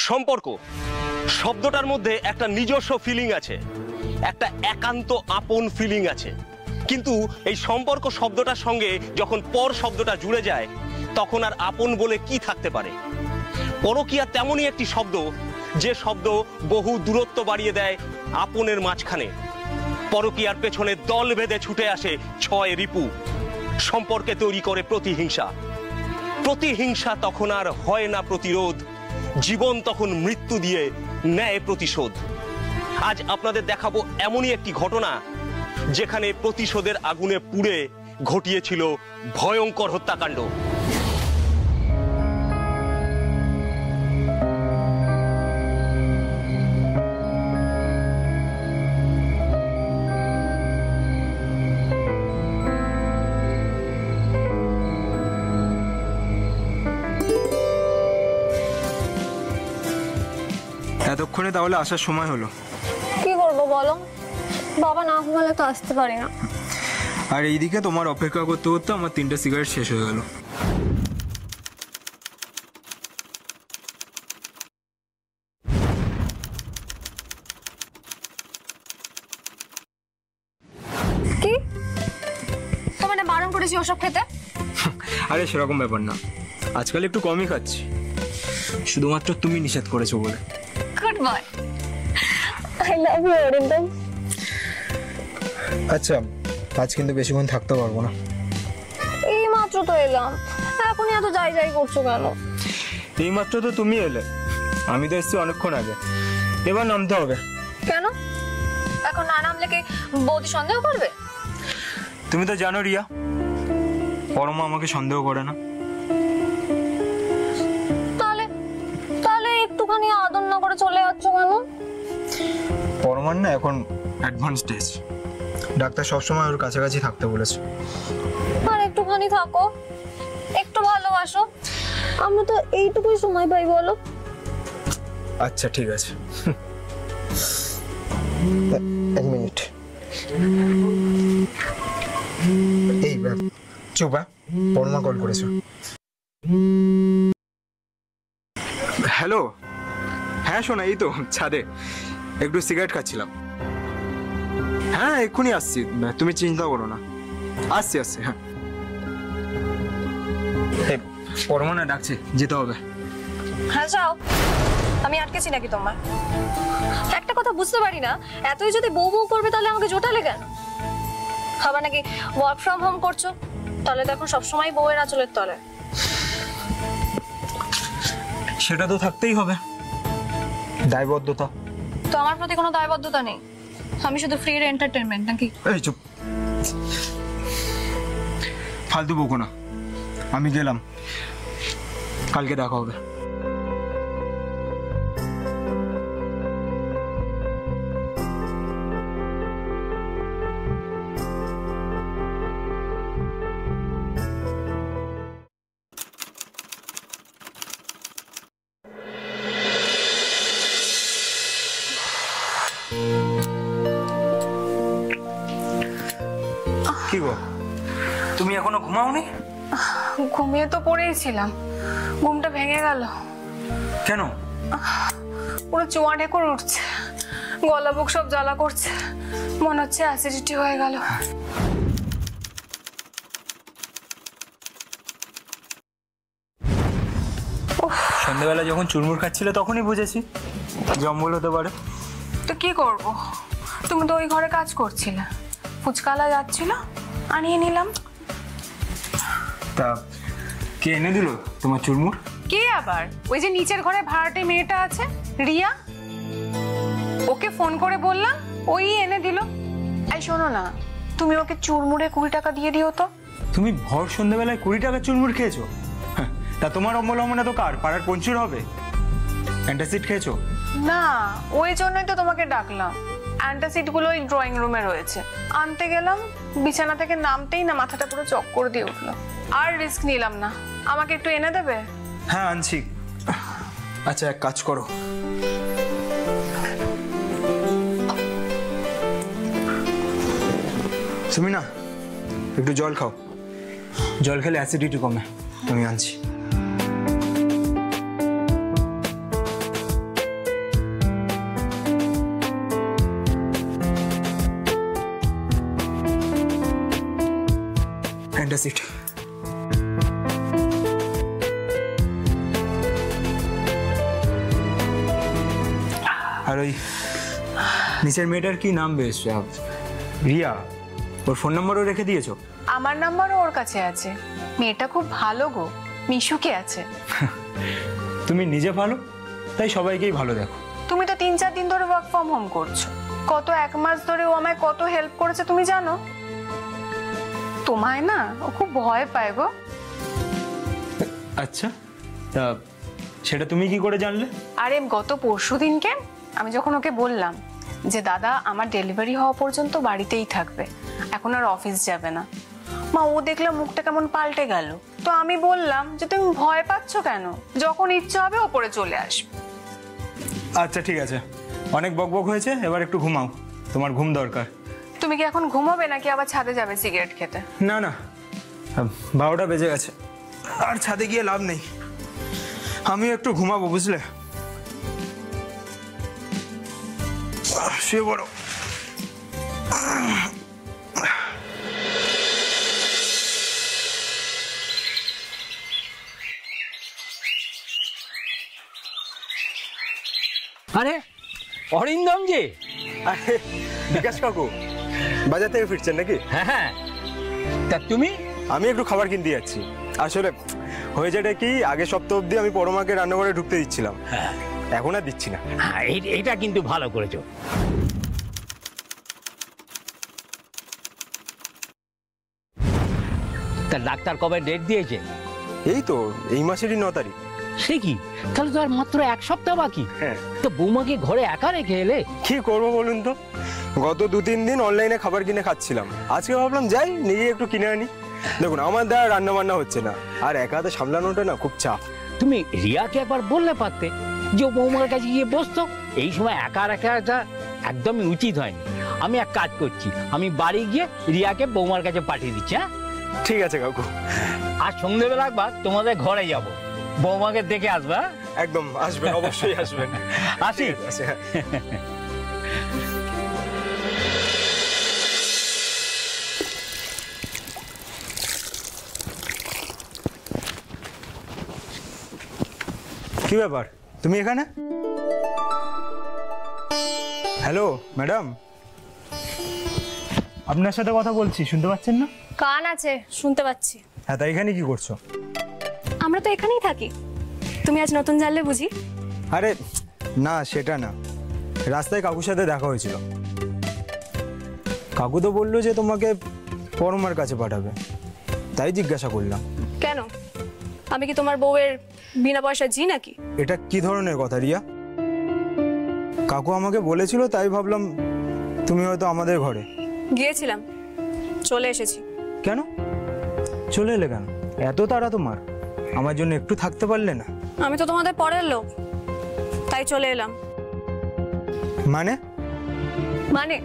সম্পর্ক শব্দটার মধ্যে একটা নিজস্ব ফিলিং আছে, একটা একান্ত আপন ফিলিং আছে, কিন্তু এই সম্পর্ক শব্দটার সঙ্গে যখন পর শব্দটা জুড়ে যায় তখন আর আপন বলে কি থাকতে পারে। পরকীয়া তেমনই একটি শব্দ যে শব্দ বহু দূরত্ব বাড়িয়ে দেয় আপনের মাঝখানে। পরকীয়ার পেছনে দল বেঁধে ছুটে আসে ছয় রিপু, সম্পর্কে তৈরি করে প্রতিহিংসা। প্রতিহিংসা তখন আর হয় না প্রতিরোধ, জীবন তখন মৃত্যু দিয়ে নেয় প্রতিশোধ। আজ আপনাদের দেখাবো এমনই একটি ঘটনা যেখানে প্রতিশোধের আগুনে পুড়ে ঘটিয়েছিল ভয়ঙ্কর হত্যাকাণ্ড। এতক্ষণে তাহলে আসার সময় হলো। কি করবো বলো, বাবা না ঘুমালে তো আসতে পারি না। আর এইদিকে তোমার অপেক্ষা করতে করতে আমার 3টে সিগারেট শেষ হয়ে গেল। কি তোমার না বারণ করেছি ওসব খেতে? আরে সেরকম ব্যাপার না, আজকাল একটু কমই খাচ্ছি, শুধুমাত্র তুমি নিষেধ করেছো বলে। Good boy, I love you Arindam. আচ্ছা, আজ কিন্তু বেশিক্ষণ থাকতে পারবো না। এই মাত্র তো এলাম, এখনই এত যাই যাই করছো কেন? এই মাত্র তো তুমি এলে, আমি তো এসেছি অনেকক্ষণ আগে। এবার নামতে হবে। কেন? এখন না নামলে কি বৌদি সন্দেহ করবে? তুমি তো জানো রিয়া, পরমা আমাকে সন্দেহ করে না। তাহলে একটুখানি আদর না করে চলে যাচ্ছ কেন? পরমার না এখন অ্যাডভান্স স্টেজ, ডাক্তার সবসময় ওর কাছাকাছি থাকতে বলেছে। আর একটুখানি থাকো, একটু ভালোবাসো, আমরা তো এইটুকুই সময় পাই বলো। আচ্ছা ঠিক আছে, এক মিনিট। এই চুপ, পরমা কল করেছো। হ্যালো, হ্যাঁ শোনা, এই তো ছাদে একটু সিগারেট খাচ্ছিলাম। হ্যাঁ এক্ষুনি আসছি, তুমি চিন্তা করো না, আসছি। হ্যাঁ পরমা না ডাকছে, যেতে হবে। হ্যাঁ যাও, আমি আটকেছি নাকি তোমার? একটা কথা বুঝতে পারি না, এতই যদি বউ বউ করবে তাহলে আমাকে জোটালে কেন? আবার নাকি ওয়ার্ক ফ্রম হোম করছো, তাহলে তো এখন সবসময় বউয়ের আঁচলের তলে। সেটা তো থাকতেই হবে, দায়বদ্ধতা। তো আমার প্রতি কোনো দায়বদ্ধতা নেই, আমি শুধু ফ্রি এন্টারটেইনমেন্ট নাকি? এই চুপ, ফালতু বকো না, আমি গেলাম, কালকে দেখা হবে। কি গো, তুমি এখনো ঘুমাওনি? ঘুমিয়ে তো পড়েইছিলাম, ঘুমটা ভেঙে গেল। কেন? পুরো চোয়া ঢেকুর উঠছে, গলা বুক সব জ্বালা করছে, মনে হচ্ছে অ্যাসিডিটি হয়ে গেল। সন্ধ্যাবেলা যখন চুরমুর খাচ্ছিলে তখনই বুঝেছি জম্বল হতে পারে। তো কি করব, তুমি তো ওই ঘরে কাজ করছিলে, ফুচকালা যাচ্ছিল, আনিয়ে নিলাম। তা কে এনে দিল তোমার চুরমুর? কে আবার? ওই যে নিচের ঘরে ভাড়াটে মেয়েটা আছে, রিয়া, ওকে ফোন করে বললাম, ওই এনে দিল। এই শোনো না, তুমি ওকে চুরমুরে 20 টাকা দিয়ে দিও তো। তুমি ভর সন্ধ্যাবেলায় 20 টাকা চুরমুর খেয়েছো? তা তোমার অবলম্বনে তো কার, পাড়ার পঞ্চুর হবে? অ্যান্টাসিড খেয়েছো? না, ওই জন্যই তো তোমাকে ডাকলাম। অ্যান্টাসিড গুলো ওই ড্রয়িং রুমে রয়েছে, আনতে গেলাম, বিছানা থেকে নামতেই না মাথাটা পুরো চক্কর দিয়ে উঠলো। আর রিস্ক নিলাম না, আমাকে একটু এনে দেবে? হ্যাঁ আনছি। আচ্ছা এক কাজ করো, তুমি না একটু জল খাও, জল খেলে অ্যাসিডিটি কমে। আমি আনছি। এটা সিট। আর ওই নিচের মেয়েটার কি নাম বেশ? রিয়া। ওর ফোন নাম্বারও রেখে দিয়েছো? আমার নাম্বারও ওর কাছে আছে। মেয়েটা খুব ভালো গো, মিশুকে আছে। তুমি নিজে ভালো, তাই সবাইকেই ভালো দেখো। তুমি তো 3-4 দিন ধরে ওয়ার্ক ফ্রম হোম করছো। কত 1 মাস ধরে ও আমায় কত হেল্প করেছে তুমি জানো? তোমায় না ও খুব ভয় পায় গো। আচ্ছা, তা সেটা তুমি কি করে জানলে? আরে গত পরশুদিনকে আমি যখন ওকে বললাম যে দাদা আমার ডেলিভারি হওয়া পর্যন্ত বাড়িতেই থাকবে, এখন আর অফিস যাবে না, মা ও দেখলাম মুখটা কেমন পাল্টে গেল। তো আমি বললাম যে তুমি ভয় পাচ্ছ কেন, যখন ইচ্ছা হবে ওপরে চলে আসবে। আচ্ছা ঠিক আছে, অনেক বকবক হয়েছে, এবার একটু ঘুমাও, তোমার ঘুম দরকার। তুমি কি এখন ঘুমাবে নাকি আবার ছাদে যাবে সিগারেট খেতে? না না, 12টা বেজে গেছে, আর ছাদে গিয়ে লাভ নেই, আমিও একটু ঘুমাবো বুঝলে। শুয়ে পড়ো। আরে অরিন্দম জি। আরে বিকাশ কাকু, বাজার থেকে ফিরছেন নাকি? হ্যাঁ হ্যাঁ, তা তুমি? আমি একটু খাবার কিনতে যাচ্ছি। আসলে হয়েছেটা কি, আগের সপ্তাহ অবধি আমি পরমাকে রান্নাঘরে ঢুকতে দিচ্ছিলাম, এখন আর দিচ্ছি না। হ্যাঁ, এটা কিন্তু ভালো করেছো। তা ডাক্তার কবে ডেট দিয়েছে? এই তো এই মাসেরই 9 তারিখ। সে কি, তাহলে তো আর মাত্র 1 সপ্তাহ বাকি। হ্যাঁ। তো বৌমাকে ঘরে একা রেখে এলে? কি করবো বলুন তো, গত 2-3 দিন অনলাইনে খাবার কিনে খাচ্ছিলাম, আজকে ভাবলাম যাই নিজে একটু কিনে আনি। দেখুন আমার দ্বারা রান্না বান্না হচ্ছে না, আর একা হাতে সামলানোটা না খুব চাপ। তুমি রিয়াকে একবার বললে পারতে যে ও বৌমার কাছে গিয়ে বসতো। এই সময় একা রাখাটা একদমই উচিত হয়নি। আমি এক কাজ করছি, আমি বাড়ি গিয়ে রিয়াকে বৌমার কাছে পাঠিয়ে দিচ্ছি। হ্যাঁ ঠিক আছে কাকু। আর সন্ধ্যেবেলা একবার তোমাদের ঘরে যাব, বৌমাকে দেখে আসবা। একদম আসবেন, অবশ্যই আসবেন। আসি। কি ব্যাপার, তুমি এখানে? হ্যালো ম্যাডাম, আপনার সাথে কথা বলছি, শুনতে পাচ্ছেন না? কান আছে, শুনতে পাচ্ছি। হ্যাঁ, তাই এখানে কি করছো? আমরা তো এখানেই থাকি, তুমি আজ নতুন জানলে বুঝি? আরে না, সেটা না, রাস্তায় কাকুর সাথে দেখা হয়েছিল। কাকু তো বললো যে তোমাকে পরমার কাছে পাঠাবে, তাই জিজ্ঞাসা করলাম। কেন, আমি কি তোমার বউয়ের বিনা পয়সা জি নাকি? এটা কি ধরনের কথা রিয়া? কাকু আমাকে বলেছিল, তাই ভাবলাম তুমি হয়তো আমাদের ঘরে। গিয়েছিলাম, চলে এসেছি। কেন চলে এলে কেন? এত তাড়া তোমার? আমার জন্য একটু থাকতে পারলে না? আমি তো তোমাদের পরের লোক, তাই চলে এলাম। মানে? মানে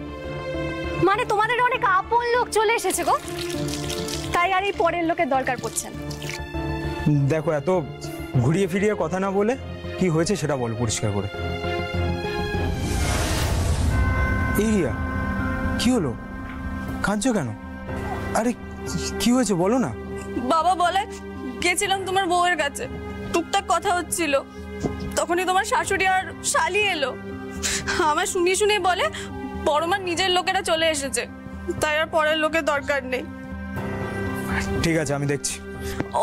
মানে তোমাদের অনেক আপন লোক চলে এসেছে গো, তাই আর এই পরের লোকের দরকার পড়ছে না। দেখো, এত ঘুরিয়ে ফিরিয়ে কথা না বলে কি হয়েছে সেটা বল পরিষ্কার করে। এই রিয়া, কি হলো, কাঁদছো কেন? আরে কি হয়েছে বলো না। বাবা বলে গেছিলাম তোমার বউয়ের কাছে, টুকটাক কথা হচ্ছিল, তখনই তোমার শাশুড়ি আর শালি এলো। আমার শুনিয়ে শুনিয়ে বলে বড়মার নিজের লোকেরা চলে এসেছে, তাই আর পরের লোকের দরকার নেই। ঠিক আছে, আমি দেখছি।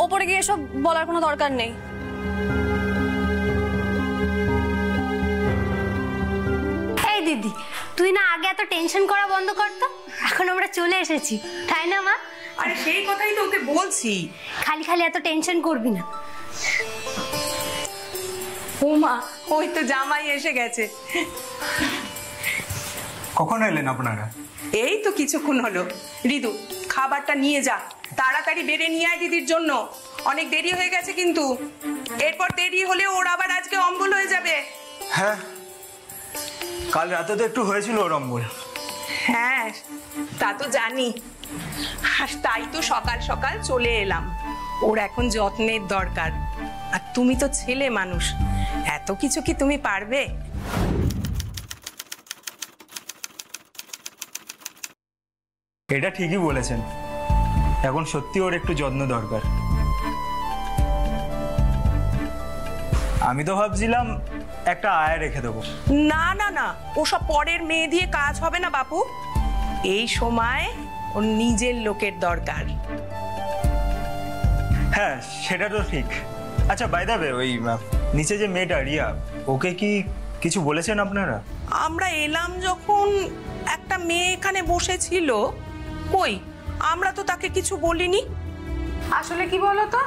ওপরে গিয়ে সব বলার কোনো দরকার নেই। এই দিদি, তুই না আগে এত টেনশন করা বন্ধ কর তো, এখন আমরা চলে এসেছি, তাই না মা? আরে সেই কথাই তো ওকে বলছি। খালি খালি এত টেনশন করবি না। ও মা, ওই তো জামাই এসে গেছে। কখন এলেন আপনারা? এই তো কিছুক্ষণ হলো। রিদু, খাবারটা নিয়ে যা, তাড়াতাড়ি বেড়ে নিয়ে আয় দিদির জন্য, অনেক দেরি হয়ে গেছে কিন্তু। এরপর দেরি হলে ওর আবার আজকে অম্বল হয়ে যাবে। হ্যাঁ, কাল রাতে তো একটু হয়েছিল ওর অম্বল। হ্যাঁ, তা তো জানি, আর তাই তো সকাল সকাল চলে এলাম। ওর এখন যত্নের দরকার, আর তুমি তো ছেলে মানুষ, এত কিছু কি তুমি পারবে? এটা ঠিকই বলেছেন, এখন সত্যি ওর একটু যত্ন দরকার। আমি তো ভাবছিলাম একটা আয়া রেখে দেবো। না না না, ওসব পরের মেয়ে দিয়ে কাজ হবে না বাপু। এই সময় ওর নিজের লোকের দরকার। হ্যাঁ সেটা তো ঠিক। আচ্ছা বাই দ্য ওয়ে, ওই নিচে যে মেয়েটা রিয়া, ওকে কি কিছু বলেছেন আপনারা? আমরা এলাম যখন একটা মেয়ে এখানে বসেছিল, কই আমরা তো তাকে কিছু বলিনি। আসলে কি বলো তো,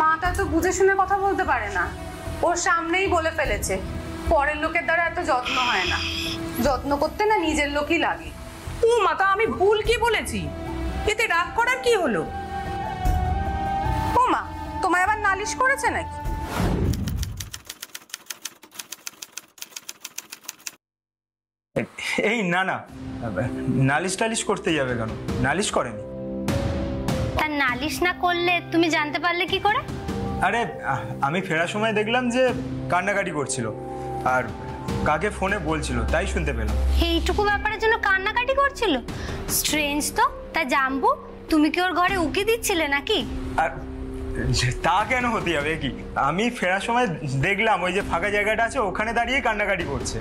মাটা তো বুঝে শুনে কথা বলতে পারে না, ওর সামনেই বলে ফেলেছে। পরের লোকের দ্বারা এত যত্ন হয় না, যত্ন করতে না নিজের লোকই লাগে। ও মাতা, আমি ভুল কি বলেছি? এতে রাগ করার কি হলো? ও মা, তোমায় আবার নালিশ করেছে নাকি? এই না না, নালিশ টালিশ করতে যাবে কেন? নালিশ করেনি। তা নালিশ না করলে তুমি জানতে পারলে কি করে? আরে আমি ফেরার সময় দেখলাম যে কান্নাকাটি করছিল, আর কাকে ফোনে বলছিল, তাই শুনতে পেলাম। এইটুকু ব্যাপারের জন্য কান্নাকাটি করছিল? স্ট্রেঞ্জ তো। তা জাম্বু, তুমি কি ওর ঘরে উকি দিচ্ছিলে নাকি? আর তা কেন হতে যাবে কি, আমি ফেরার সময় দেখলাম ওই যে ফাঁকা জায়গাটা আছে, ওখানে দাঁড়িয়ে কান্নাকাটি করছে।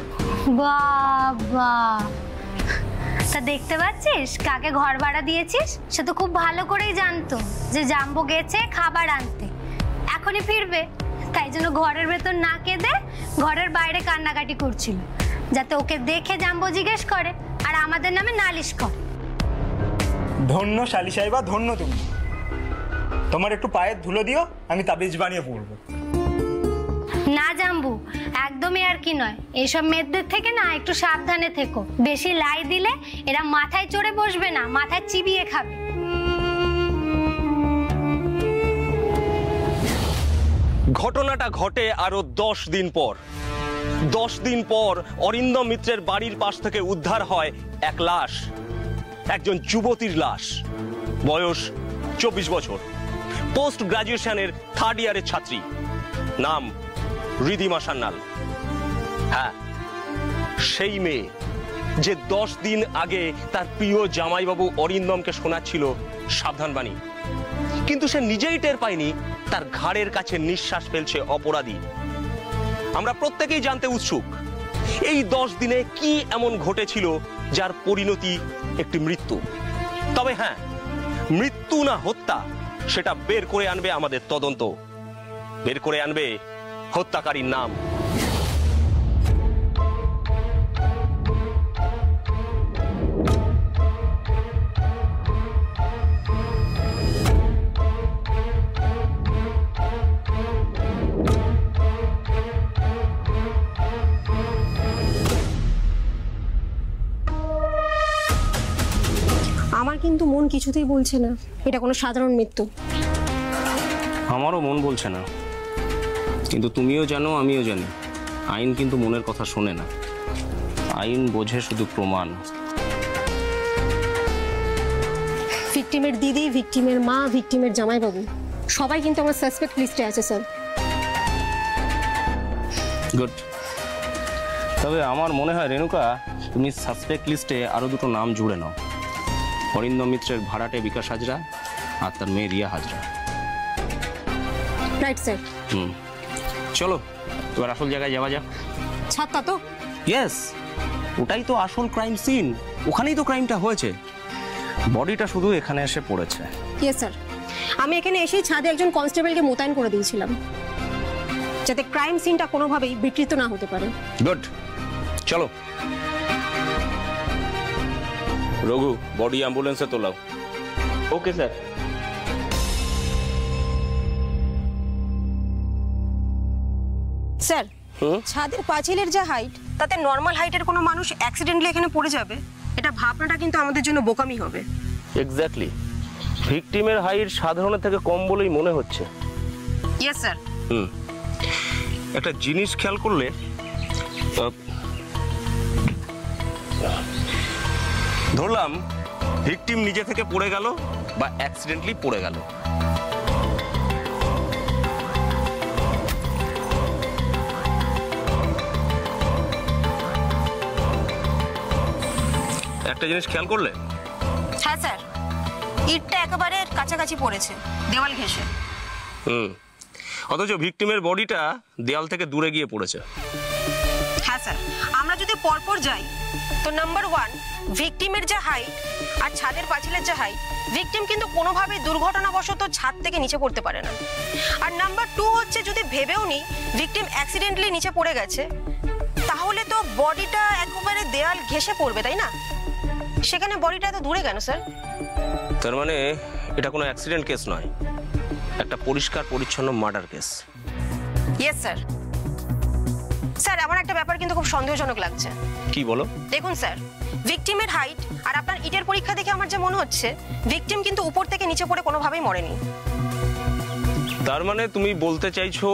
বাবা, তা দেখতে পাচ্ছিস কাকে ঘর ভাড়া দিয়েছিস? সে তো খুব ভালো করেই জানতো যে জাম্বু গেছে খাবার আনতে, এখনই ফিরবে। তাই জন্য ঘরের ভেতর না কেঁদে ঘরের বাইরে কান্নাকাটি করছিল, যাতে ওকে দেখে জাম্বু জিজ্ঞেস করে আর আমাদের নামে নালিশ করে। ধন্য শালি সাহেবা, ধন্য তুমি। তোমার একটু পায়ের ধুলো দিও, আমি তাবিজ বানিয়ে পড়বো। না জাম্বু, একদমই আর কি নয়। এসব মেয়েদের থেকে না একটু সাবধানে থেকো। বেশি লাই দিলে এরা মাথায় চড়ে বসবে না, মাথায় চিবিয়ে খাবে। ঘটনাটা ঘটে আরো 10 দিন পর। 10 দিন পর অরিন্দম মিত্রের বাড়ির পাশ থেকে উদ্ধার হয় এক লাশ, একজন যুবতীর লাশ, বয়স 24 বছর, পোস্ট গ্রাজুয়েশনের 3rd ইয়ারের ছাত্রী, নাম রিধিমা সান্যাল। হ্যাঁ, সেই মেয়ে যে 10 দিন আগে তার প্রিয় জামাইবাবু অরিন্দমকে শোনাচ্ছিল সাবধান বাণী, কিন্তু সে নিজেই টের পায়নি তার ঘাড়ের কাছে নিঃশ্বাস ফেলছে অপরাধী। আমরা প্রত্যেকেই জানতে উৎসুক, এই 10 দিনে কি এমন ঘটেছিল যার পরিণতি একটি মৃত্যু। তবে হ্যাঁ, মৃত্যু না হত্যা সেটা বের করে আনবে আমাদের তদন্ত, বের করে আনবে হত্যাকারীর নাম। আমার কিন্তু মন কিছুতেই বলছে না এটা কোনো সাধারণ মৃত্যু। আমারও মন বলছে না, কিন্তু তুমিও জানো আমিও জানি আইন কিন্তু মনের কথা শোনে না, আইন বোঝে শুধু প্রমাণ। ভিকটিমের দিদি, ভিকটিমের মা, ভিকটিমের জামাইবাবু সবাই কিন্তু আমার সাসপেক্ট লিস্টে আছে স্যার। গুড। তবে আমার মনে হয় রেণুকা, তুমি সাসপেক্ট লিস্টে আরো দুটো নাম জুড়ে নাও, অরিন্দম মিত্রের ভাড়াটে বিকাশ হাজরা আর তার মেয়ে রিয়া হাজরা। Right sir. চলো এবার আসল জায়গায় যাওয়া যাক। ছাত্তা তো? ইয়েস, ওটাই তো আসল ক্রাইম সিন, ওখানেই তো ক্রাইমটা হয়েছে। বডিটা শুধু এখানে এসে পড়েছে। ইয়েস স্যার, আমি এখানে এসেই ছাদে একজন কনস্টেবলকে মোতায়েন করে দিয়েছিলাম যাতে ক্রাইম সিনটা কোনোভাবেই বিকৃত না হতে পারে। গুড, চলো। রঘু, বডি অ্যাম্বুলেন্সে তোলাও। Okay sir. স্যার, ছাদের পাঁচিলের যে হাইট, তাতে নর্মাল হাইটের কোনো মানুষ অ্যাক্সিডেন্টলি এখানে পড়ে যাবে, এটা ভাবনাটা কিন্তু আমাদের জন্য বোকামি হবে। এক্স্যাক্টলি, ভিকটিমের হাইট সাধারণের থেকে কম বলেই মনে হচ্ছে। Yes sir. একটা জিনিস খেয়াল করলে, ধরলাম ভিকটিম নিজে থেকে পড়ে গেল বা অ্যাক্সিডেন্টলি পড়ে গেল, একটা জিনিস খেয়াল করলে। হ্যাঁ স্যার, ইটটা একেবারে কাছাকাছি পড়েছে, দেওয়াল ঘেঁষে। অথচ ভিকটিমের বডিটা দেয়াল থেকে দূরে গিয়ে পড়েছে। হ্যাঁ স্যার, আমরা যদি পরপর যাই তো নাম্বার 1, ভিকটিমের যে হাইট আর ছাদের পাঁচিলের যে হাইট, ভিকটিম কিন্তু কোনোভাবেই দুর্ঘটনাবশত ছাদ থেকে নিচে পড়তে পারে না। আর নাম্বার 2 হচ্ছে, যদি ভেবেও নি ভিকটিম অ্যাক্সিডেন্টালি নিচে পড়ে গেছে, তাহলে তো বডিটা একেবারে দেয়াল ঘেঁষে পড়বে, তাই না? সেখানে বডিটা এত দূরে কেন স্যার? তার মানে এটা কোনো অ্যাক্সিডেন্ট কেস নয়, একটা পরিষ্কার পরিচ্ছন্ন murder case. Yes sir. Sir, আমার একটা ব্যাপার কিন্তু খুব সন্দেহজনক লাগছে। কি বলো? দেখুন স্যার, ভিকটিমের হাইট আর আপনার ইটের পরীক্ষা দেখে আমার যে মনে হচ্ছে, ভিকটিম কিন্তু উপর থেকে নিচে পড়ে কোনোভাবেই মরেনি। তার মানে তুমি বলতে চাইছো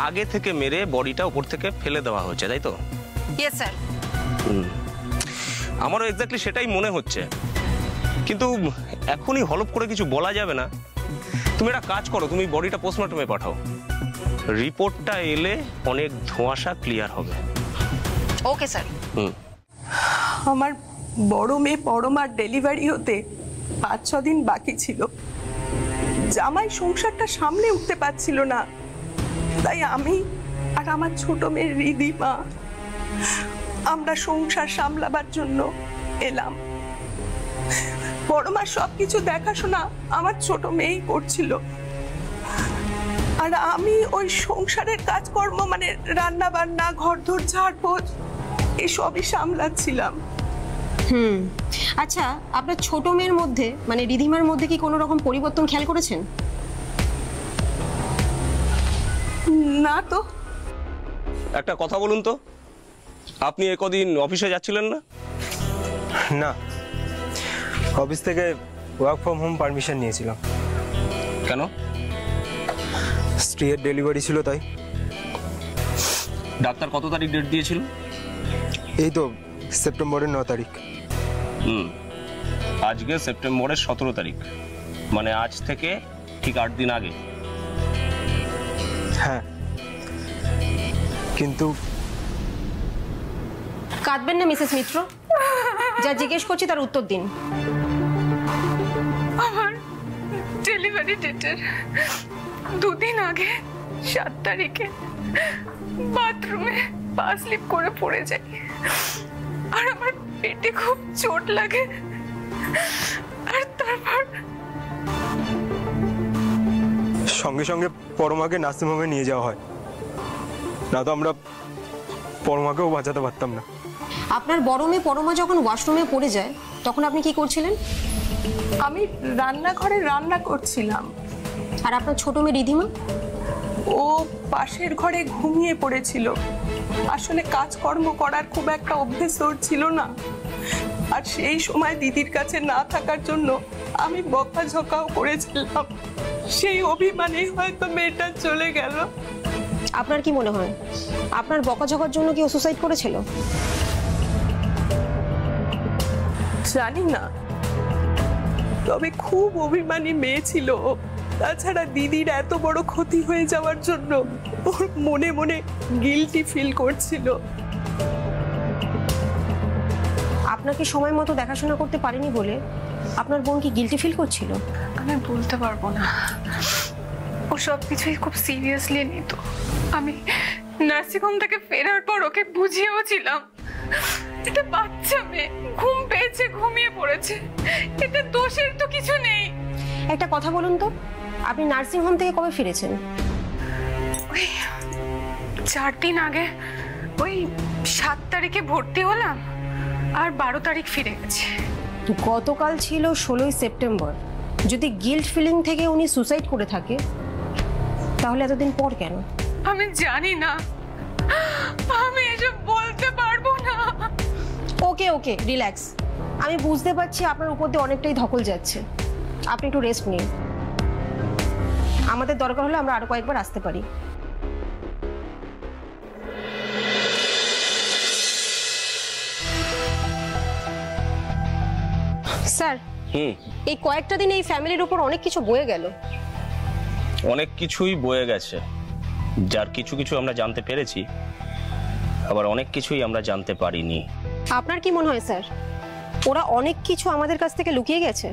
আগে থেকে মেরে বডিটা উপর থেকে ফেলে দেওয়া হয়েছে, তাই তো? Yes sir. আমারও এক্স্যাক্টলি সেটাই মনে হচ্ছে, কিন্তু এখনই হলপ করে কিছু বলা যাবে না। তুমি একটা কাজ করো, তুমি বডিটা পোস্টমর্টমে পাঠাও, রিপোর্টটা এলে অনেক ধোঁয়াশা ক্লিয়ার হবে। Okay sir. আমার বড় মেয়ে পরমার ডেলিভারি হতে 5-6 দিন বাকি ছিল। জামাই সংসারটা সামলে উঠতে পারছিল না, তাই আমি আর আমার ছোট মেয়ে রিদিমা আমরা সংসার সামলাবার জন্য এলাম। পরমার সবকিছু দেখাশোনা আমার ছোট মেয়েই করছিল, আর আমি ওই সংসারের কাজকর্ম মানে রান্না বান্না, ঘরদোর ঝাড়পোছ এসবই সামলাচ্ছিলাম। আচ্ছা, আপনার ছোট মেয়ের মধ্যে মানে রিধিমার মধ্যে কি কোনো রকম পরিবর্তন খেয়াল করেছেন? না তো। একটা কথা বলুন তো, আপনি একদিন অফিসে যাচ্ছিলেন না? না, অফিস থেকে ওয়ার্ক ফ্রম হোম পারমিশন নিয়েছিলাম। কেন? স্ত্রীর ডেলিভারি ছিল তাই। ডাক্তার কত তারিখ ডেট দিয়েছিল? এই তো সেপ্টেম্বরের 9 তারিখ। আজকে সেপ্টেম্বরের 17 তারিখ, মানে আজ থেকে ঠিক 8 দিন আগে। হ্যাঁ, কিন্তু কাঁদবেন না মিসেস মিত্র, যা জিজ্ঞেস করছি তার উত্তর দিন। আমার ডেলিভারি ডেটের 2 দিন আগে 7 তারিখে বাথরুমে পা স্লিপ করে পড়ে যাই, আর আমার পেটে খুব চোট লাগে, আর তারপর সঙ্গে সঙ্গে পরমাকে নার্সিংহোমে নিয়ে যাওয়া হয়, না তো আমরা পরমাকেও বাঁচাতে পারতাম না। আপনার বড় মেয়ে পরমা যখন ওয়াশরুমে পড়ে যায় তখন আপনি কি করছিলেন? আমি রান্নাঘরে রান্না করছিলাম। আর আপনার ছোট মেয়ে রিধিমা? ও পাশের ঘরে ঘুমিয়ে পড়েছিল। আসলে কাজকর্ম করার খুব একটা অভ্যেস ওর ছিল না, আর সেই সময় দিদির কাছে না থাকার জন্য আমি বকাঝকাও করেছিলাম। সেই অভিমানে হয়তো মেয়েটা চলে গেল। আপনার কি মনে হয় আপনার বকাঝকার জন্য কি ও সুসাইড করেছিল? জানি না, তবে খুব অভিমানী মেয়ে ছিল। তাছাড়া দিদির এত বড় ক্ষতি হয়ে যাওয়ার জন্য ওর মনে মনে গিল্টি ফিল করছিল। আপনাকে সময় মতো দেখাশোনা করতে পারেনি বলে আপনার বোন কি গিল্টি ফিল করছিল? আমি বলতে পারবো না, ও সব কিছুই খুব সিরিয়াসলি নিত। আমি নার্সিংহোম থেকে ফেরার পর ওকে বুঝিয়েও ছিলাম, এটা বাচ্চা মেয়ে, ঘুম পেয়েছে, ঘুমিয়ে পড়েছে, এটা দোষের তো কিছু নেই। একটা কথা বলুন তো, আপনি নার্সিংহোম থেকে কবে ফিরেছেন? ওই 4 দিন আগে, ওই 7 তারিখে ভর্তি হলাম, আর 12 তারিখ ফিরে গেছে। গতকাল ছিল 16ই সেপ্টেম্বর। যদি গিল্ট ফিলিং থেকে উনি সুসাইড করে থাকে তাহলে এতদিন পর কেন? আমি জানি না, আমি এসব বলতে পারবো না। ওকে ওকে, রিল্যাক্স। আমি বুঝতে পারছি আপনার উপর দিয়ে অনেকটাই ধকল যাচ্ছে, আপনি একটু রেস্ট নিন। আমাদের দরকার হলে আমরা আরো কয়েকবার আসতে পারি। স্যার, এই কয়েকটা দিন এই ফ্যামিলির উপর অনেক কিছু বয়ে গেল। অনেক কিছুই বয়ে গেছে, যার কিছু কিছু আমরা জানতে পেরেছি, আবার অনেক কিছুই আমরা জানতে পারিনি। আপনার কি মনে হয় স্যার, ওরা অনেক কিছু আমাদের কাছ থেকে লুকিয়ে গেছে?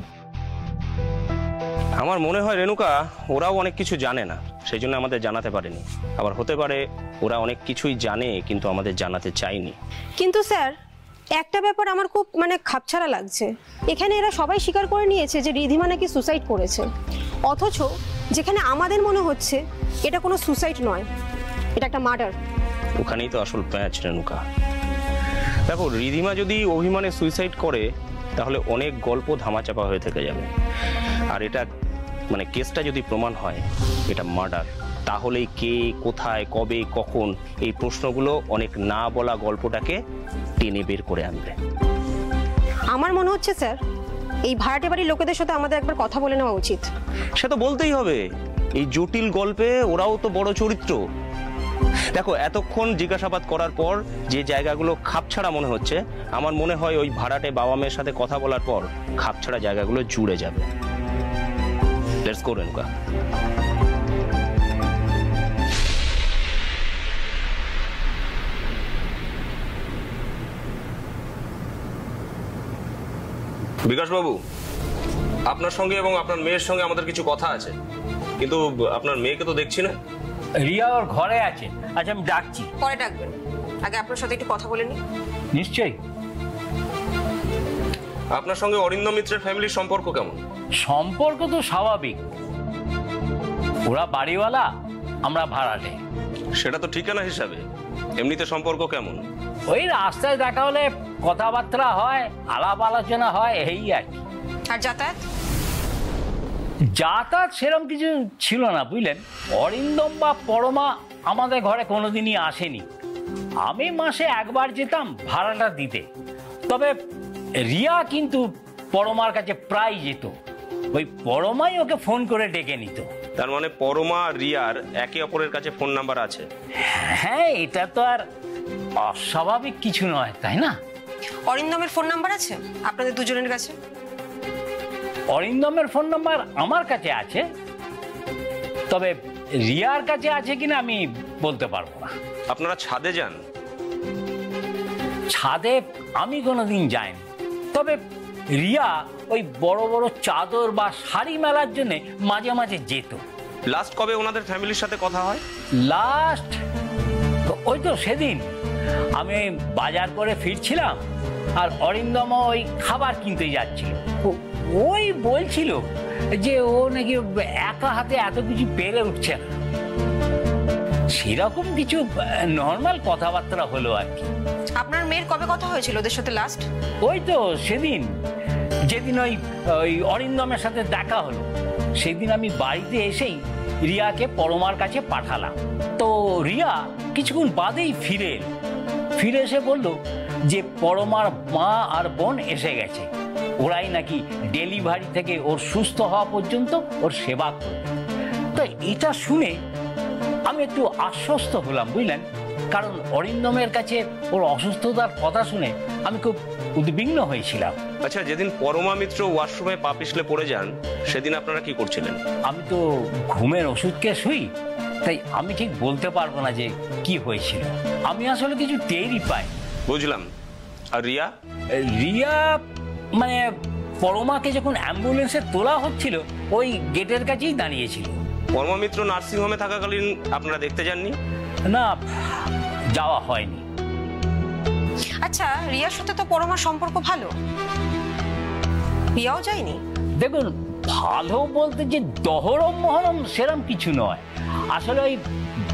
আমার মনে হয় রেণুকা ওরাও অনেক কিছু জানে না, সেই জন্য আমাদের জানাতে পারেনি। আবার হতে পারে ওরা অনেক কিছুই জানে কিন্তু আমাদের জানাতে চায়নি। কিন্তু স্যার একটা ব্যাপার আমার খুব খাপছাড়া লাগছে। এখানে এরা সবাই স্বীকার করে নিয়েছে যে রিধিমা নাকি সুসাইড করেছে, অথচ যেখানে আমাদের মনে হচ্ছে এটা কোনো সুসাইড নয়, এটা একটা মার্ডার। ওখানেই তো আসল প্যাঁচ রেণুকা। দেখো, রিধিমা যদি অভিমানে সুইসাইড করে তাহলে অনেক গল্প ধামাচাপা হয়ে থেকে যাবে। আর এটা কেসটা যদি প্রমাণ হয় এটা মার্ডার, তাহলেই কে, কোথায়, কবে, কখন এই প্রশ্নগুলো অনেক না বলা গল্পটাকে টেনে বের করে আনবে। আমার মনে হচ্ছে স্যার এই ভাড়াটে বাড়ির লোকেদের সাথে আমাদের একবার কথা বলে নেওয়া উচিত। সে তো বলতেই হবে, এই জটিল গল্পে ওরাও তো বড় চরিত্র। দেখো, এতক্ষণ জিজ্ঞাসাবাদ করার পর যে জায়গাগুলো খাপছাড়া মনে হচ্ছে, আমার মনে হয় ওই ভাড়াটে বাবা মেয়ের সাথে কথা বলার পর খাপছাড়া জায়গাগুলো জুড়ে যাবে। Let's go Renuka. বিকাশ বাবু, আপনার সঙ্গে এবং আপনার মেয়ের সঙ্গে আমাদের কিছু কথা আছে, কিন্তু আপনার মেয়েকে তো দেখছি না। রিয়া ওর ঘরে আছে। আচ্ছা, আমি ডাকছি। পরে ডাকবেন, আগে আপনার সাথে একটু কথা বলে নিই। নিশ্চয়ই। আপনার সঙ্গে অরিন্দম মিত্রের ফ্যামিলির সম্পর্ক কেমন? সম্পর্ক তো স্বাভাবিক, ওরা বাড়িওয়ালা, আমরা ভাড়াটে। সেটা তো ঠিকানা হিসাবে, এমনিতে সম্পর্ক কেমন? ওই রাস্তায় দেখা হলে কথাবার্তা হয়, আলাপ আলোচনা হয়, এই আর কি। আর যাতায়াত? যাতায়াত সেরকম কিছু ছিল না, বুঝলেন। অরিন্দম বা পরমা আমাদের ঘরে কোনোদিনই আসেনি। আমি মাসে একবার যেতাম ভাড়াটা দিতে, তবে রিয়া কিন্তু পরমার কাছে প্রায় যেত। ওই পরমাই ওকে ফোন করে ডেকে নিত। তার মানে পরমা আর রিয়ার একে অপরের কাছে ফোন নাম্বার আছে? হ্যাঁ, এটা তো আর অস্বাভাবিক কিছু নয়, তাই না? অরিন্দমের ফোন নাম্বার আছে আপনাদের দুজনের কাছে? অরিন্দমের ফোন নাম্বার আমার কাছে আছে, তবে রিয়ার কাছে আছে কিনা আমি বলতে পারবো না। আপনারা ছাদে যান? ছাদে আমি কোনোদিন যাইনি, তবে রিয়া ওই বড় বড় চাদর বা শাড়ি মেলার জন্য মাঝে মাঝে যেত। লাস্ট কবে ওনাদের ফ্যামিলির সাথে কথা হয়? লাস্ট ওই তো সেদিন আমি বাজার করে ফিরছিলাম, আর অরিন্দম ওই খাবার কিনতে যাচ্ছিল। ওই বলছিল যে ও নাকি একা হাতে এত কিছু পেরে উঠছে না। সেরকম কিছু নর্মাল কথাবার্তা হলো আর কি। আপনার মেয়ের কবে কথা হয়েছিল ওদের সাথে লাস্ট? ওই তো সেদিন, যেদিন ওই অরিন্দমের সাথে দেখা হলো, সেদিন আমি বাড়িতে এসেই রিয়াকে পরমার কাছে পাঠালাম। তো রিয়া কিছুক্ষণ বাদেই ফিরে এসে বলল যে পরমার মা আর বোন এসে গেছে, ওরাই নাকি ডেলিভারি থেকে ওর সুস্থ হওয়া পর্যন্ত ওর সেবা করবে। তো এটা শুনে আমি একটু আশ্বস্ত হলাম, বুঝলেন, কারণ অরিন্দমের কাছে ওর অসুস্থতার কথা শুনে আমি খুব উদ্বিগ্ন হয়েছিলাম। আচ্ছা, যেদিন পরমা মিত্র ওয়াশরুমে পা পিছলে পড়ে যান সেদিন আপনারা কি করছিলেন? আমি তো ঘুমের ওষুধকে শুই, তাই আমি ঠিক বলতে পারবো না যে কি হয়েছিল। আমি আসলে কিছু টেরই পাই। বুঝলাম। আর রিয়া? রিয়া পরমাকে যখন অ্যাম্বুলেন্সে তোলা হচ্ছিল ওই গেটের কাছেই দাঁড়িয়েছিল। পরমা মিত্র নার্সিংহোমে থাকাকালীন আপনারা দেখতে যাননি? না, যাওয়া হয়নি। আচ্ছা, রিয়ার সাথে তো পরমার সম্পর্ক ভালো, রিয়াও যায়নি? দেখুন, ভালো বলতে যে দহরম মহরম সেরম কিছু নয়। আসলে ওই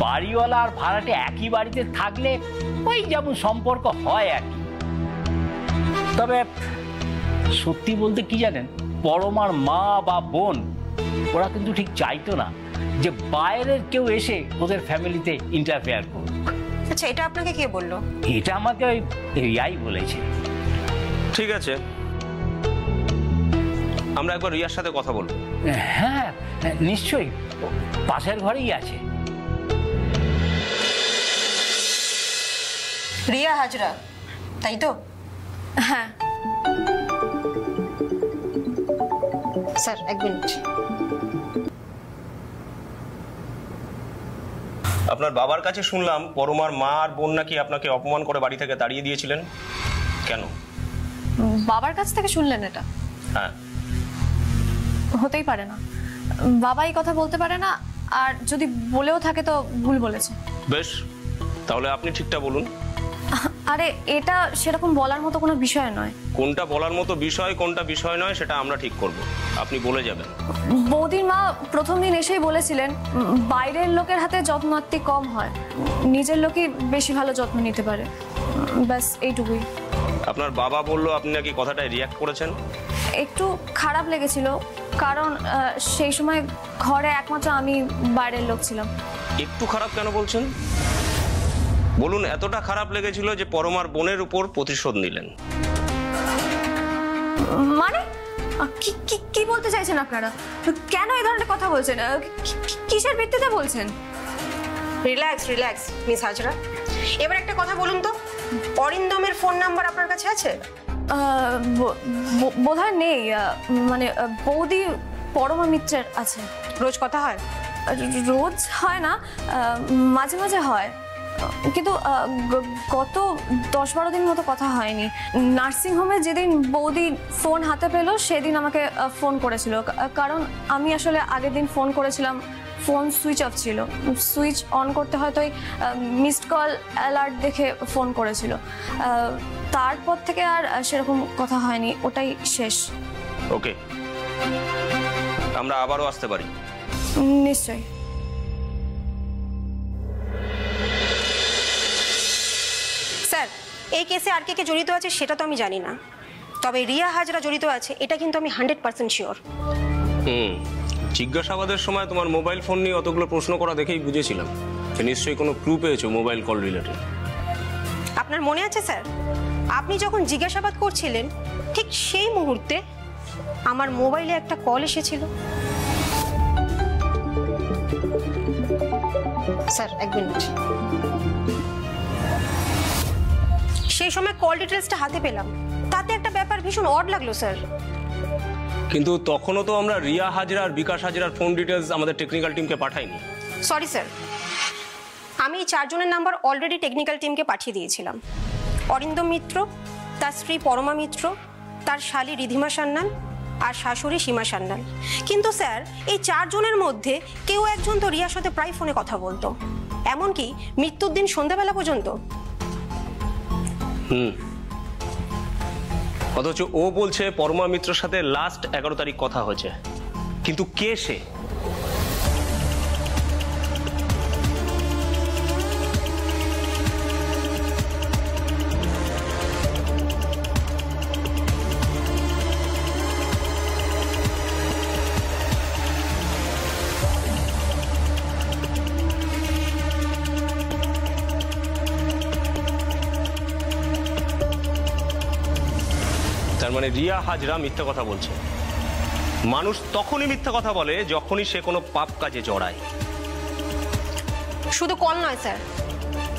বাড়িওয়ালা আর ভাড়াটে একই বাড়িতে থাকলে ওই যেমন সম্পর্ক হয় আর কি। তবে সত্যি বলতে কি জানেন, পরমার মা বা বোন ওরা কিন্তু ঠিক চাইতো না যে বাইরের কেউ এসে ওদের ফ্যামিলিতে ইন্টারফেয়ার করুক। আচ্ছা, এটা আপনাকে কে বললো? এটা আমাকে ওই রিয়াই বলেছে। ঠিক আছে, আমরা একবার রিয়ার সাথে কথা বলবো। হ্যাঁ, নিশ্চয়ই, পাশের ঘরেই আছে। রিয়া হাজরা, তাই তো? হ্যাঁ স্যার, এক মিনিট। আপনার বাবার কাছে শুনলাম পরমার মা আর বোন নাকি আপনাকে অপমান করে বাড়ি থেকে তাড়িয়ে দিয়েছিলেন, কেন? বাবার কাছ থেকে শুনলেন এটা? হ্যাঁ। হতেই পারে না, বাবা এই কথা বলতে পারে না, আর যদি বলেও থাকে তো ভুল বলেছে। বেশ, তাহলে আপনি ঠিকটা বলুন। আরে এটা সেরকম বলার মতো কোনো বিষয় নয়। কোনটা বলার মতো বিষয় কোনটা বিষয় নয় সেটা আমরা ঠিক করব, আপনি বলে যাবেন। বৌদির মা প্রথম দিন এসেই বলেছিলেন বাইরের লোকের হাতে যত্নার্থী কম হয়, নিজের লোকই বেশি ভালো যত্ন নিতে পারে। ব্যাস এইটুকুই। আপনার বাবা বললো আপনি নাকি কথাটায় রিয়াক্ট করেছেন? একটু খারাপ লেগেছিল, কারণ সেই সময় ঘরে একমাত্র আমি বাইরের লোক ছিলাম। একটু খারাপ কেন বলছেন? বলুন এতটা খারাপ লেগেছিল যে পরমার বোনের উপর প্রতিশোধ নিলেন। মানে কি কি কি বলতে চাইছেন আপনারা? কেন এই ধরনের কথা বলছেন? কিসের ভিত্তিতে বলছেন? Relax relax miss Hazra. এবার একটা কথা বলুন তো, অরিন্দমের ফোন নাম্বার আপনার কাছে আছে? বোধহয় নেই, মানে বৌদি পরমা মিত্রের আছে। রোজ কথা হয়? রোজ হয় না, মাঝে মাঝে হয়, কিন্তু গত 10-12 দিন মতো কথা হয়নি। নার্সিংহোমে যেদিন বৌদি ফোন হাতে পেলো সেদিন আমাকে ফোন করেছিল, কারণ আমি আসলে আগের দিন ফোন করেছিলাম, ফোন সুইচ অফ ছিল। সুইচ অন করতে হয়তো ওই মিসড কল অ্যালার্ট দেখে ফোন করেছিল। তারপর থেকে আর সেরকম কথা হয়নি, ওটাই শেষ। ওকে, আমরা আবারও আসতে পারি? নিশ্চয়ই। স্যার, এই কেসে আর কে জড়িত আছে সেটা তো আমি জানি না, তবে রিয়া হাজরা জড়িত আছে এটা কিন্তু আমি 100% শিওর। জিজ্ঞাসাবাদের সময় তোমার মোবাইল ফোন নিয়ে অতগুলো প্রশ্ন করা দেখেই বুঝেছিলাম যে নিশ্চয়ই কোনো ক্লু পেয়েছো মোবাইল কল রিলেটেড। আপনার মনে আছে স্যার, আপনি যখন জিজ্ঞাসাবাদ করছিলেন ঠিক সেই মুহূর্তে আমার মোবাইলে একটা কল এসেছিল। স্যার এক মিনিট। সেই সময় কল ডিটেলসটা হাতে পেলাম, তাতে একটা ব্যাপার ভীষণ অড লাগলো স্যার। কিন্তু তখনও তো আমরা রিয়া হাজরা আর বিকাশ হাজরার ফোন ডিটেলস আমাদের টেকনিক্যাল টিমকে পাঠাইনি। সরি স্যার, আমি এই 4 জনের নাম্বার অলরেডি টেকনিক্যাল টিমকে পাঠিয়ে দিয়েছিলাম। অরিন্দম মিত্র, তার স্ত্রী পরমা মিত্র, তার শালী রিধিমা সান্যাল আর শাশুড়ি সীমা সান্যাল। কিন্তু স্যার এই 4 জনের মধ্যে কেউ একজন তো রিয়ার সাথে প্রায় ফোনে কথা বলতো, এমনকি মৃত্যুর দিন সন্ধ্যাবেলা পর্যন্ত। অথচ ও বলছে পরমা মিত্রের সাথে লাস্ট 11 তারিখ কথা হয়েছে, কিন্তু কে সে? তার মানে রিয়া হাজরা মিথ্যা কথা বলছে। মানুষ তখনই মিথ্যা কথা বলে যখনই সে কোনো পাপ কাজে জড়ায়। শুধু কল নয় স্যার,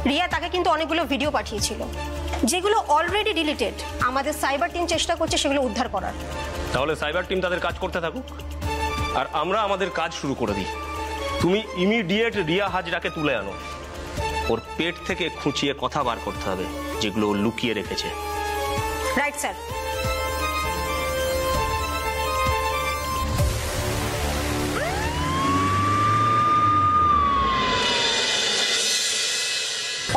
রিয়া তাকে কিন্তু অনেকগুলো ভিডিও পাঠিয়েছিল যেগুলো অলরেডি ডিলিটেড। আমাদের সাইবার টিম চেষ্টা করছে সেগুলো উদ্ধার করার। তাহলে সাইবার টিম তাদের কাজ করতে থাকুক আর আমরা আমাদের কাজ শুরু করে দিই। তুমি ইমিডিয়েট রিয়া হাজরাকে তুলে আনো, ওর পেট থেকে খুঁচিয়ে কথা বার করতে হবে যেগুলো ও লুকিয়ে রেখেছে। Right sir.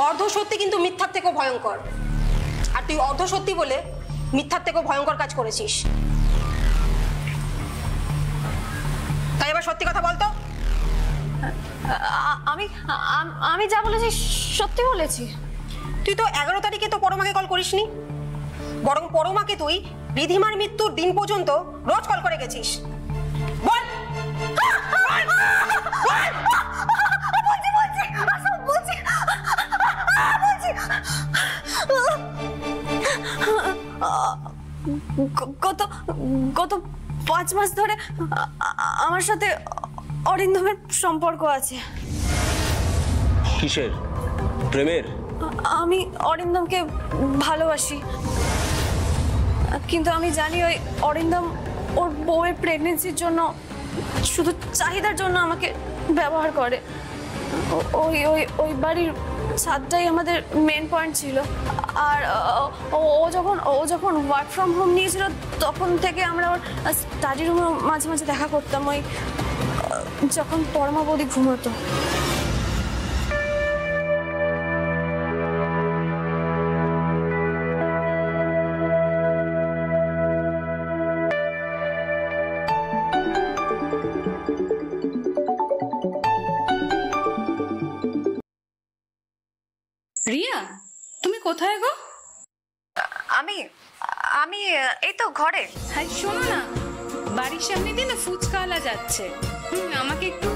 অর্ধ সত্যি কিন্তু মিথ্যার থেকেও ভয়ঙ্কর, আর তুই অর্ধ সত্যি বলে মিথ্যার থেকেও ভয়ঙ্কর কাজ করেছিস। তাই এবার সত্যি কথা বলতো। আমি যা বলেছি সত্যি বলেছি। তুই তো 11 তারিখে তো পরমাকে কল করিসনি, বরং পরমাকে তুই রিধিমার মৃত্যুর দিন পর্যন্ত রোজ কল করে গেছিস। বল। গত 5 মাস ধরে আমার সাথে অরিন্দমের সম্পর্ক আছে। কিসের? প্রেমের? আমি অরিন্দমকে ভালোবাসি, কিন্তু আমি জানি ওই অরিন্দম ওর বউয়ের প্রেগনেন্সির জন্য, শুধু চাহিদার জন্য আমাকে ব্যবহার করে। ওই ওই ওই বাড়ির ছাদটাই আমাদের মেন পয়েন্ট ছিল। আর ও যখন ওয়ার্ক ফ্রম হোম নিয়েছিল তখন থেকে আমরা ওর স্টাডি রুমে মাঝে মাঝে দেখা করতাম। ওই যখন পরমা বৌদি ঘুমোতো। রিয়া, তুমি কোথায় গো? আমি আমি এই তো ঘরে। হ্যাঁ শোনো না, বাড়ির সামনে দিয়ে না ফুচকাওয়ালা যাচ্ছে, আমাকে একটু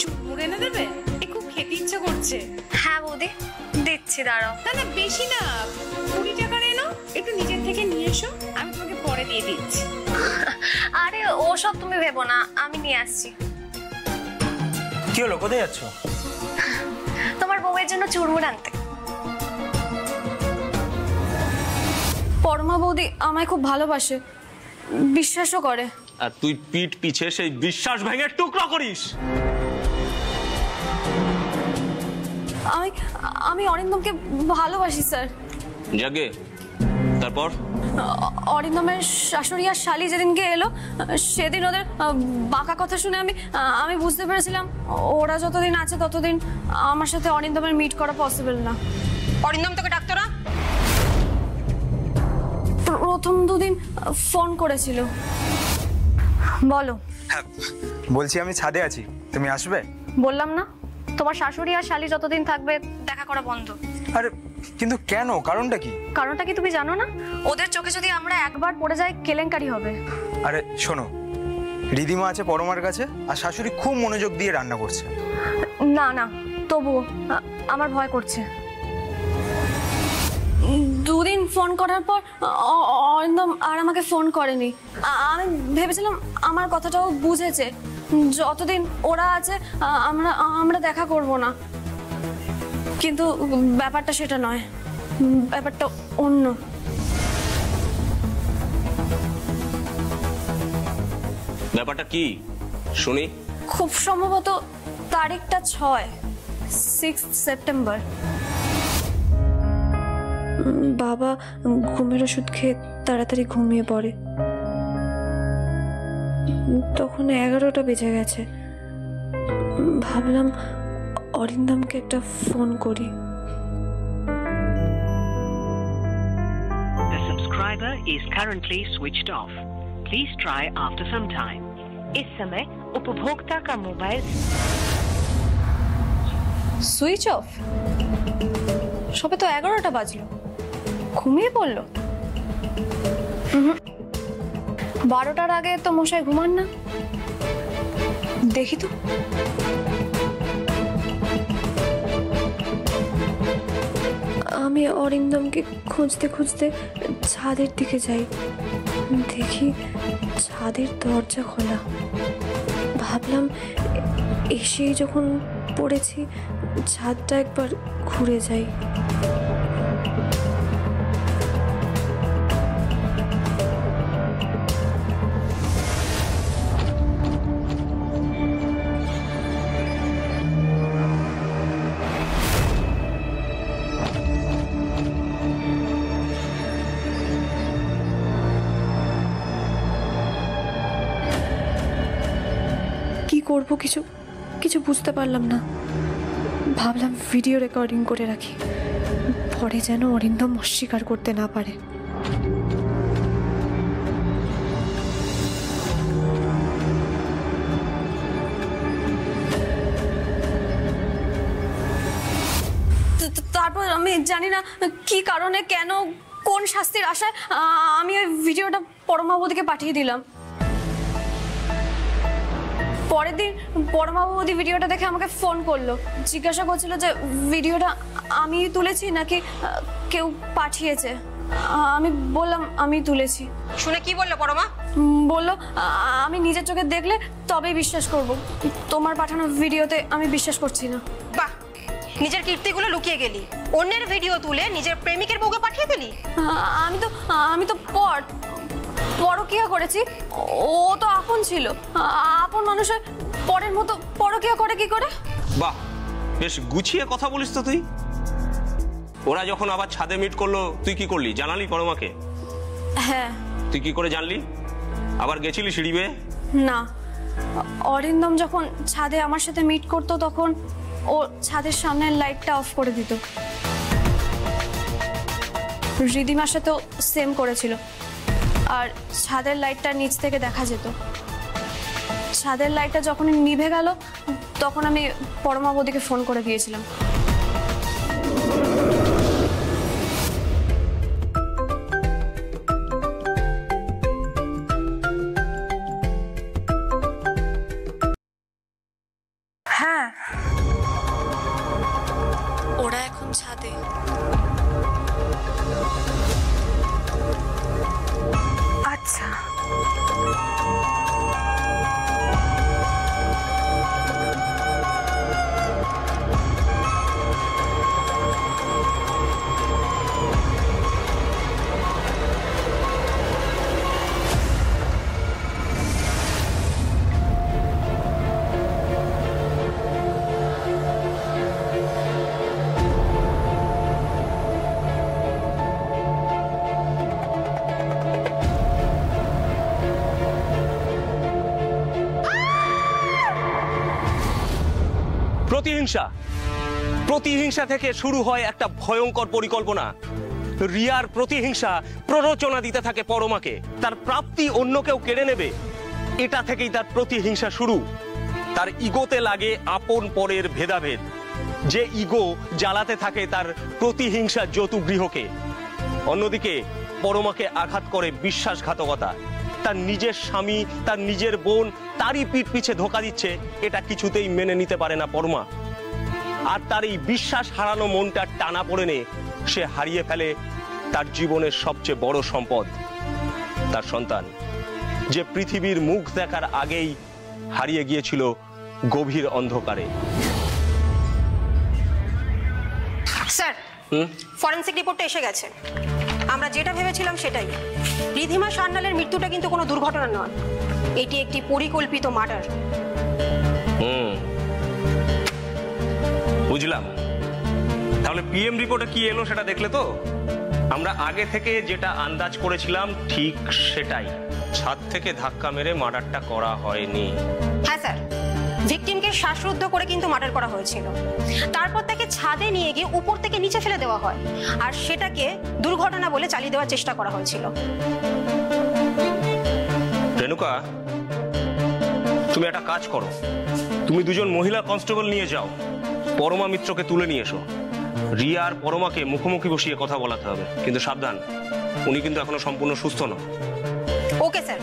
চুমুর এনে দেবে? খুব খেতে ইচ্ছা করছে। হ্যাঁ বৌদি, দিচ্ছি, দাঁড়াও। না না, বেশি না, 20 টাকার এনো, একটু নিজের থেকে নিয়ে এসো, আমি তোমাকে পরে দিয়ে দিচ্ছি। আরে ওসব তুমি ভেবো না, আমি নিয়ে আসছি। কি হলো, কোথায় যাচ্ছ? তোমার বউয়ের জন্য চুরমুর আনতে। পরমা বৌদি আমায় খুব ভালোবাসে, বিশ্বাসও করে। আর তুই পিঠ পিছে সেই বিশ্বাস ভেঙে টুকরো করিস। আমি অরিন্দমকে ভালোবাসি স্যার। জাগে, তারপর? অরিন্দমের শাশুড়ি আর শালি যেদিনকে এলো, সেদিন ওদের বাঁকা কথা শুনে আমি বুঝতে পেরেছিলাম ওরা যতদিন আছে ততদিন আমার সাথে অরিন্দমের মিট করা পসিবল না। অরিন্দম তোকে ডাকতো না? প্রথম দুদিন ফোন করেছিল। বলো। হ্যাঁ বলছি, আমি ছাদে আছি, তুমি আসবে? বললাম না, তোমার শাশুড়ি আর শালি যতদিন থাকবে দেখা করা বন্ধ। আরে কিন্তু কেন, কারণটা কি? কারণটা কি তুমি জানো না? ওদের চোখে যদি আমরা একবার পড়ে যাই কেলেঙ্কারি হবে। আরে শোনো, রিদিমা আছে পরমার কাছে, আর শাশুড়ি খুব মনোযোগ দিয়ে রান্না করছে। না না, তবুও আমার ভয় করছে। দুদিন ফোন করার পর অরিন্দম আর আমাকে ফোন করেনি। আমি ভেবেছিলাম আমার কথাটাও বুঝেছে, যতদিন ওরা আছে আমরা দেখা করব না। কিন্তু ব্যাপারটা সেটা নয়, ব্যাপারটা অন্য। ব্যাপারটা কি শুনি? খুব সম্ভবত তারিখটা 6 সেপ্টেম্বর। বাবা ঘুমের ওষুধ খেয়ে তাড়াতাড়ি ঘুমিয়ে পড়ে। তখন 11টা বেজে গেছে। ভাবলাম অরিন্দমকে একটা ফোন করি। The subscriber is currently switched off. Please try after some time. इस समय उपभोक्ता का मोबाइल সুইচ অফ। সবে তো 11টা বাজলো, ঘুমিয়ে পড়লো। 12টার আগে তো মশাই ঘুমান না। দেখি তো। আমি অরিন্দমকে খুঁজতে খুঁজতে ছাদের দিকে যাই, দেখি ছাদের দরজা খোলা। ভাবলাম এসেই যখন পড়েছি ছাদটা একবার ঘুরে যাই। কি করব কিছু বুঝতে পারলাম না। ভাবলাম ভিডিও রেকর্ডিং করে রাখি, পরে যেন অরিন্দম অস্বীকার করতে না পারে। তারপর আমি জানি না কি কারণে, কেন, কোন শাস্তির আশায় আমি ওই ভিডিওটা পরমা বৌদিকে পাঠিয়ে দিলাম। পরের দিন পরমা বৌদি ভিডিওটা দেখে আমাকে ফোন করলো, জিজ্ঞাসা করছিল যে ভিডিওটা আমি তুলেছি নাকি কেউ পাঠিয়েছে। আমি বললাম আমি তুলেছি। শুনে কি বললো পরমা? বললো আমি নিজের চোখে দেখলে তবেই বিশ্বাস করব, তোমার পাঠানো ভিডিওতে আমি বিশ্বাস করছি না। বাহ, নিজের কীর্তিগুলো লুকিয়ে গেলি, অন্যের ভিডিও তুলে নিজের প্রেমিকের বউকে পাঠিয়ে দিলি। আমি তো পরকিয়া করেছি, ও তো আপন ছিল। আপন মানুষের পরের মতো পরকিয়া করে কি করে? বাহ, বেশ গুছিয়ে কথা বলিস তো তুই। ওরা যখন আবার ছাদে মিট করলো তুই কি করলি, জানালি পরমাকে? হ্যাঁ। তুই কি করে জানলি? আবার গেছিলি সিঁড়ি বেয়ে? না, অরিন্দম যখন ছাদে আমার সাথে মিট করতো তখন ও ছাদের সামনের লাইটটা অফ করে দিত। রিদিমার সাথেও সেম করেছিল। আর ছাদের লাইটটা নিচ থেকে দেখা যেত। ছাদের লাইটটা যখন নিভে গেল তখন আমি পরমা বৌদিকে ফোন করে দিয়েছিলাম। হ্যাঁ, ওরা এখন ছাদে। আচ্ছা, প্রতিহিংসা থেকে শুরু হয় একটা ভয়ঙ্কর পরিকল্পনা। রিয়ার প্রতিহিংসা প্ররোচনা দিতে থাকে পরমাকে, তার প্রাপ্তি অন্য কেউ কেড়ে নেবে, এটা থেকেই তার প্রতিহিংসা শুরু। তার ইগোতে লাগে আপন পরের ভেদাভেদ, যে ইগো জ্বালাতে থাকে তার প্রতিহিংসা যতুগৃহকে। অন্যদিকে পরমাকে আঘাত করে বিশ্বাসঘাতকতা। তার নিজের স্বামী, তার নিজের বোন তারই পিঠ পিছে ধোকা দিচ্ছে, এটা কিছুতেই মেনে নিতে পারে না পরমা। আর তার এই বিশ্বাস হারানো মনটা টানা পড়ে নে সে হারিয়ে ফেলে তার জীবনের সবচেয়ে বড় সম্পদ, তার সন্তান, যে পৃথিবীর মুখ দেখার আগেই হারিয়ে গিয়েছিল গভীর অন্ধকারে। স্যার, ফরেনসিক রিপোর্টটা এসে গেছে। আমরা যেটা ভেবেছিলাম সেটাই। রিধিমা সান্যালের মৃত্যুটা কিন্তু কোনো দুর্ঘটনা নয়, এটি একটি পরিকল্পিত মার্ডার। বুঝলাম। তাহলে পিএম রিপোর্টে কি এলো সেটা দেখলে তো? আমরা আগে থেকে যেটা আন্দাজ করেছিলাম ঠিক সেটাই, ছাদ থেকে ধাক্কা মেরে মার্ডারটা করা হয়নি। হ্যাঁ স্যার, ভিকটিমকে শ্বাসরুদ্ধ করে কিন্তু মার্ডার করা হয়েছিল। তারপর তাকে ছাদে নিয়ে গিয়ে উপর থেকে নিচে ফেলে দেওয়া হয়, আর সেটাকে দুর্ঘটনা বলে চালিয়ে দেওয়ার চেষ্টা করা হয়েছিল। রেণুকা, তুমি একটা কাজ করো, তুমি দুজন মহিলা কনস্টেবল নিয়ে যাও, পরমা মিত্রকে তুলে নিয়ে এসো। রিয়া আর পরমাকে মুখোমুখি বসিয়ে কথা বলাতে হবে, কিন্তু সাবধান, উনি কিন্তু এখনো সম্পূর্ণ সুস্থ নন। Okay sir.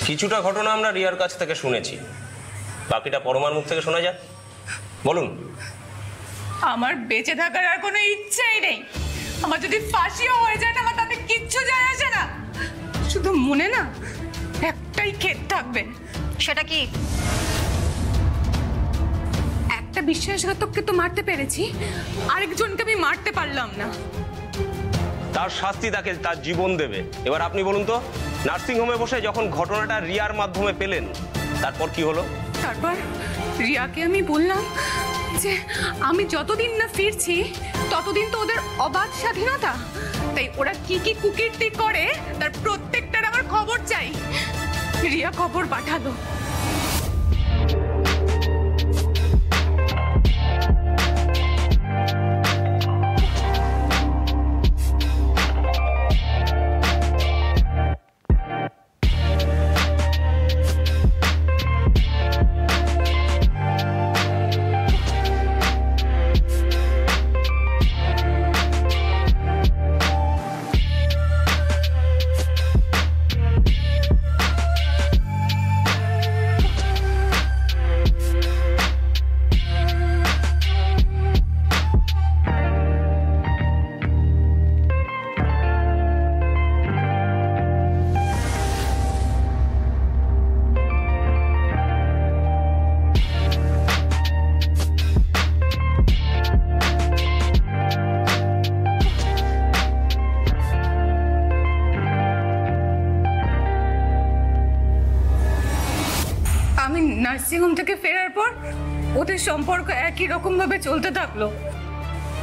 কিছুটা ঘটনা আমরা রিয়ার কাছ থেকে শুনেছি, বাকিটা পরমার মুখ থেকে শোনা যাক। বলুন। আমার বেঁচে থাকার আর কোনো ইচ্ছেই নেই। আমার যদি ফাঁসিও হয়ে যায় না, আমার তাতে কিচ্ছু যায় আসে না। শুধু মনে না একটাই ক্ষেত থাকবে। সেটা কি? একটা বিশ্বাসঘাতককে তো মারতে পেরেছি, আরেকজনকে আমি মারতে পারলাম না। তার শাস্তি তাকে তার জীবন দেবে। এবার আপনি বলুন তো, নার্সিং হোমে বসে যখন ঘটনাটা রিয়ার মাধ্যমে পেলেন, তারপর কি হলো? তারপর রিয়াকে আমি বললাম যে আমি যতদিন না ফিরছি ততদিন তো ওদের অবাধ স্বাধীনতা, তাই ওরা কি কি কুকীর্তি করে তার প্রত্যেকটার আমার খবর চাই। রিয়া খবর পাঠালো। নার্সিংহোম থেকে ফেরার পর ওদের সম্পর্ক একই রকম ভাবে চলতে থাকলো।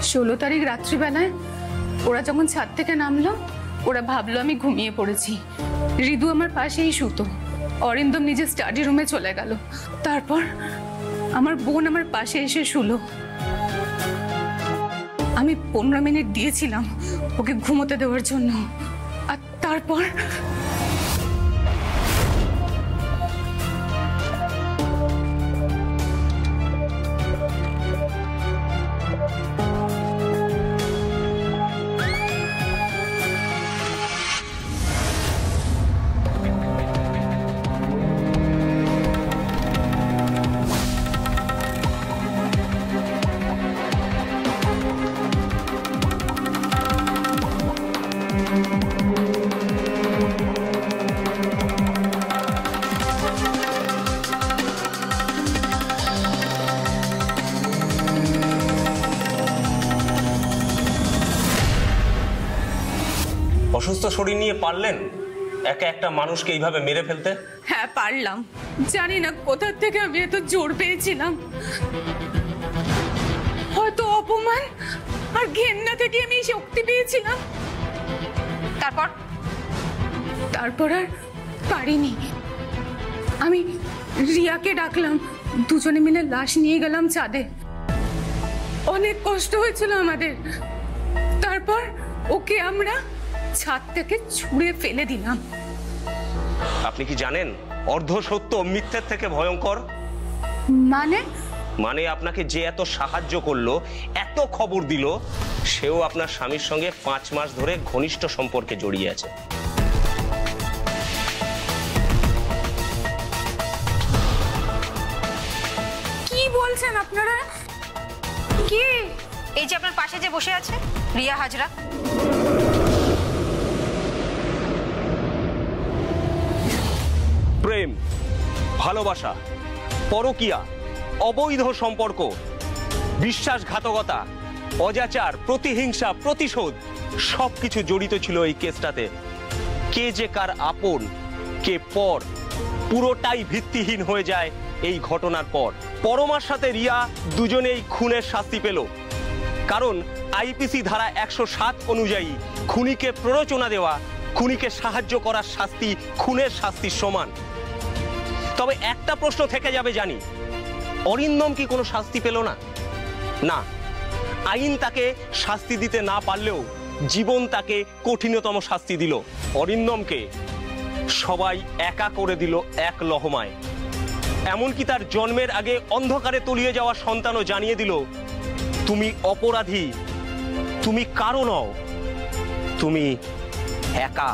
16 তারিখ রাত্রিবেলায় ওরা যখন ছাদ থেকে নামলো, ওরা ভাবলো আমি ঘুমিয়ে পড়েছি। ঋদু আমার পাশেই শুতো, অরিন্দম নিজের স্টাডি রুমে চলে গেল। তারপর আমার বোন আমার পাশে এসে শুলো। আমি 15 মিনিট দিয়েছিলাম ওকে ঘুমোতে দেওয়ার জন্য, আর তারপর অসুস্থ শরীর নিয়ে পারলেন একা একটা মানুষকে এইভাবে মেরে ফেলতে? হ্যাঁ পারলাম। জানি না কোথা থেকে আমি এত জোর পেয়েছিলাম। হয়তো অপমান আর ঘেন্না থেকে আমি শক্তি পেয়েছিলাম। তারপর আর পারিনি। আমি রিয়াকে ডাকলাম, দুজনে মিলে লাশ নিয়ে গেলাম ছাদে। অনেক কষ্ট হয়েছিল আমাদের। তারপর ওকে আমরা ছাদ থেকে ছুঁড়ে ফেলে দিলাম। আপনি কি জানেন অর্ধ সত্য মিথ্যের থেকে ভয়ঙ্কর? মানে আপনাকে যে এত সাহায্য করলো, এত খবর দিল, সেও আপনার স্বামীর সঙ্গে 5 মাস ধরে ঘনিষ্ঠ সম্পর্কে জড়িয়ে আছে। কি বলছেন আপনারা? কি এই যে আপনার পাশে যে বসে আছে রিয়া হাজরা, প্রেম, ভালোবাসা, পরকীয়া, অবৈধ সম্পর্ক, বিশ্বাসঘাতকতা, অজাচার, প্রতিহিংসা, প্রতিশোধ সবকিছু জড়িত ছিল এই কেসটাতে। কে যে কার আপন, কে পর, পুরোটাই ভিত্তিহীন হয়ে যায় এই ঘটনার পর। পরমার সাথে রিয়া দুজনেই খুনের শাস্তি পেল, কারণ আইপিসি ধারা 107 অনুযায়ী খুনিকে প্ররোচনা দেওয়া, খুনিকে সাহায্য করার শাস্তি খুনের শাস্তির সমান। তবে একটা প্রশ্ন থেকে যাবে, জানি অরিন্দম কি কোনো শাস্তি পেল না? না, আইন তাকে শাস্তি দিতে না পারলেও জীবন তাকে কঠিনতম শাস্তি দিল। অরিন্দমকে সবাই একা করে দিল এক লহমায়। এমনকি তার জন্মের আগে অন্ধকারে তলিয়ে যাওয়া সন্তানও জানিয়ে দিল, তুমি অপরাধী, তুমি কারো নও, তুমি একা।